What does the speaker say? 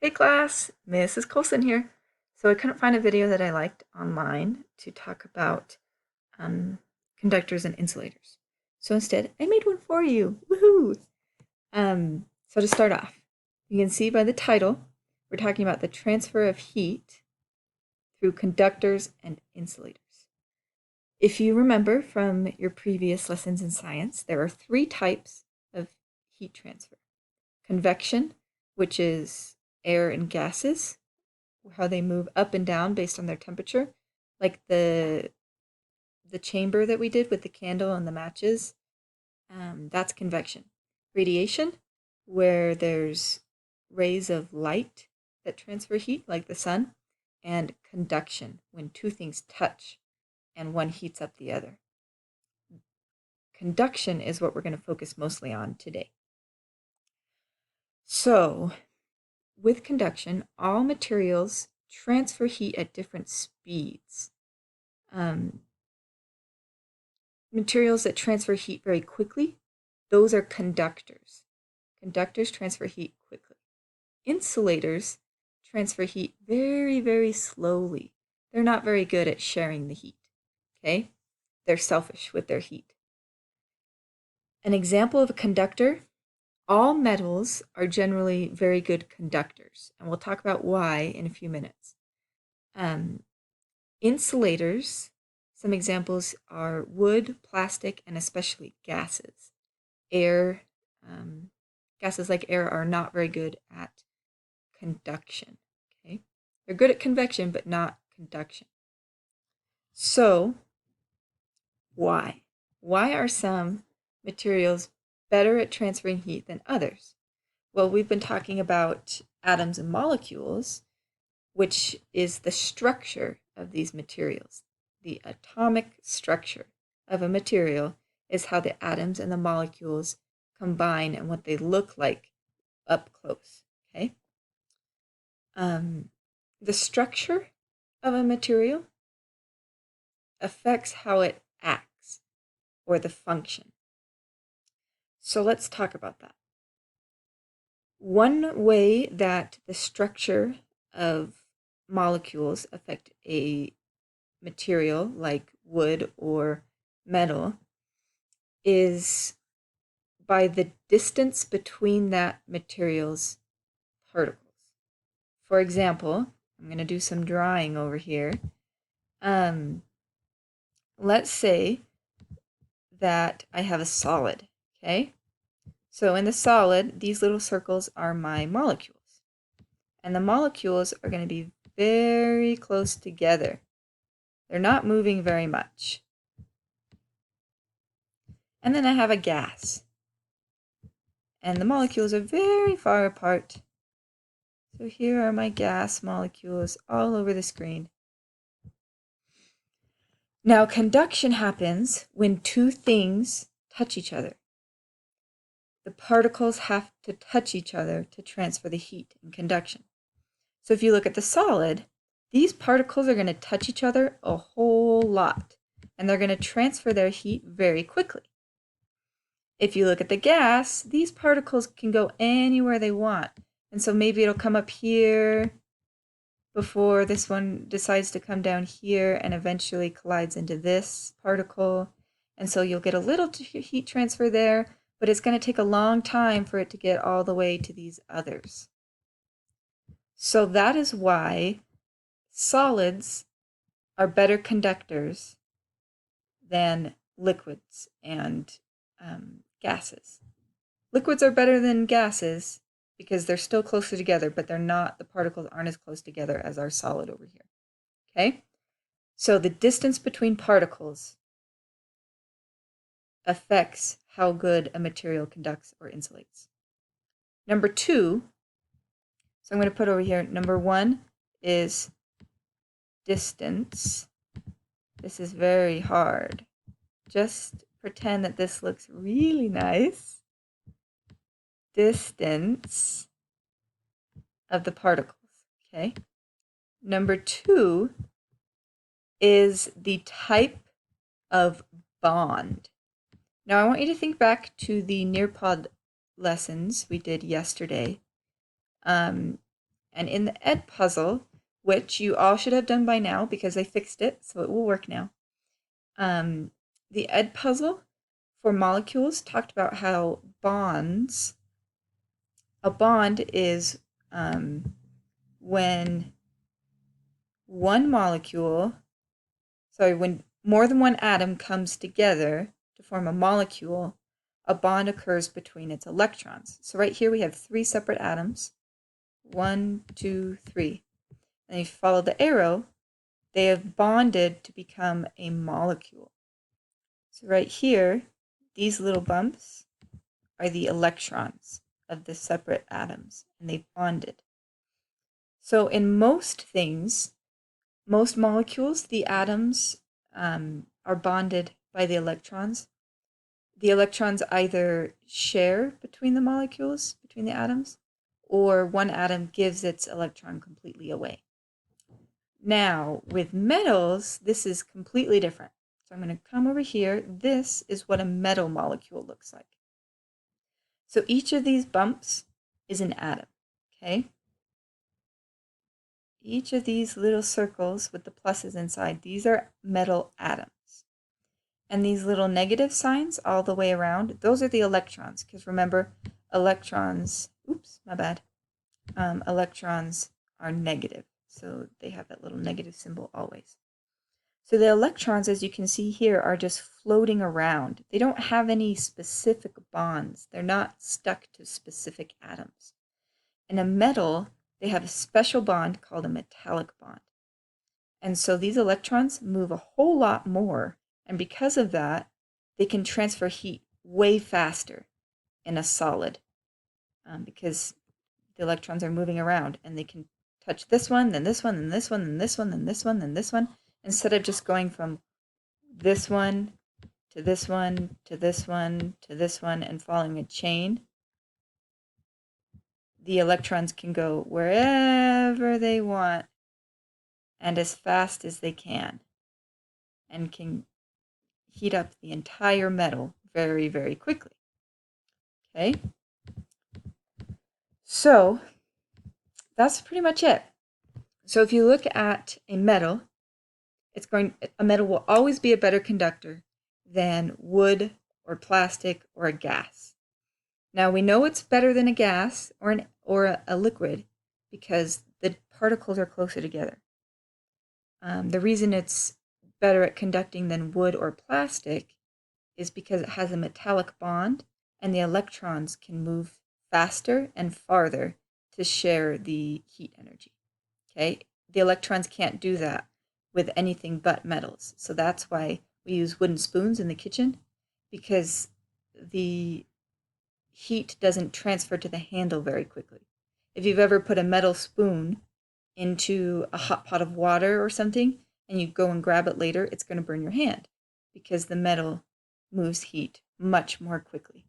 Hey class, Mrs. Colson here. So I couldn't find a video that I liked online to talk about um, conductors and insulators. So instead, I made one for you. Woohoo! So to start off, you can see by the title, we're talking about the transfer of heat through conductors and insulators. If you remember from your previous lessons in science, there are three types of heat transfer. Convection, which is air and gases, how they move up and down based on their temperature, like the chamber that we did with the candle and the matches. That's convection. Radiation, where there's rays of light that transfer heat, like the sun, and conduction, when two things touch and one heats up the other. Conduction is what we're going to focus mostly on today. So, with conduction, all materials transfer heat at different speeds. Materials that transfer heat very quickly, those are conductors. Conductors transfer heat quickly. Insulators transfer heat very, very slowly. They're not very good at sharing the heat, okay? They're selfish with their heat. An example of a conductor, all metals are generally very good conductors, and we'll talk about why in a few minutes. Insulators, some examples are wood, plastic, and especially gases. Air, gases like air are not very good at conduction. Okay, they're good at convection, but not conduction. So, why? Why are some materials better at transferring heat than others? Well, we've been talking about atoms and molecules, which is the structure of these materials. The atomic structure of a material is how the atoms and the molecules combine and what they look like up close, okay? The structure of a material affects how it acts or the function. So let's talk about that. One way that the structure of molecules affect a material like wood or metal is by the distance between that material's particles. For example, I'm going to do some drawing over here. Let's say that I have a solid, okay? So in the solid, these little circles are my molecules. And the molecules are going to be very close together. They're not moving very much. And then I have a gas. And the molecules are very far apart. So here are my gas molecules all over the screen. Now, conduction happens when two things touch each other. The particles have to touch each other to transfer the heat in conduction. So if you look at the solid, these particles are going to touch each other a whole lot, and they're going to transfer their heat very quickly. If you look at the gas, these particles can go anywhere they want. And so maybe it'll come up here before this one decides to come down here and eventually collides into this particle. And so you'll get a little heat transfer there, but it's going to take a long time for it to get all the way to these others. So that is why solids are better conductors than liquids and gases. Liquids are better than gases because they're still closer together, but they're not, the particles aren't as close together as our solid over here. Okay? So the distance between particles affects how good a material conducts or insulates. Number two, so I'm going to put over here, number one is distance. This is very hard. Just pretend that this looks really nice. Distance of the particles, okay? Number two is the type of bond. Now I want you to think back to the Nearpod lessons we did yesterday. And in the Ed puzzle, which you all should have done by now because I fixed it, so it will work now. The Ed puzzle for molecules talked about how bonds, a bond is when one molecule, when more than one atom comes together to form a molecule, a bond occurs between its electrons. So right here we have 3 separate atoms. 1, 2, 3. And if you follow the arrow, they have bonded to become a molecule. So right here, these little bumps are the electrons of the separate atoms, and they've bonded. So in most things, most molecules, the atoms are bonded by the electrons. The electrons either share between the molecules, between the atoms, or one atom gives its electron completely away. Now, with metals, this is completely different. So I'm going to come over here. This is what a metal molecule looks like. So each of these bumps is an atom, okay? Each of these little circles with the pluses inside, these are metal atoms. And these little negative signs all the way around, those are the electrons. Because remember, electrons, electrons are negative. So they have that little negative symbol always. So the electrons, as you can see here, are just floating around. They don't have any specific bonds. They're not stuck to specific atoms. In a metal, they have a special bond called a metallic bond. And so these electrons move a whole lot more. And because of that, they can transfer heat way faster in a solid because the electrons are moving around and they can touch this one, then this one, then this one, then this one, then this one, then this one, instead of just going from this one to this one to this one to this one and following a chain. The electrons can go wherever they want and as fast as they can and can heat up the entire metal very, very quickly. Okay? So that's pretty much it. So if you look at a metal, a metal will always be a better conductor than wood or plastic or a gas. Now we know it's better than a gas or a liquid because the particles are closer together. The reason it's better at conducting than wood or plastic is because it has a metallic bond and the electrons can move faster and farther to share the heat energy. Okay? The electrons can't do that with anything but metals. So that's why we use wooden spoons in the kitchen, because the heat doesn't transfer to the handle very quickly. If you've ever put a metal spoon into a hot pot of water or something and you go and grab it later, it's going to burn your hand because the metal moves heat much more quickly.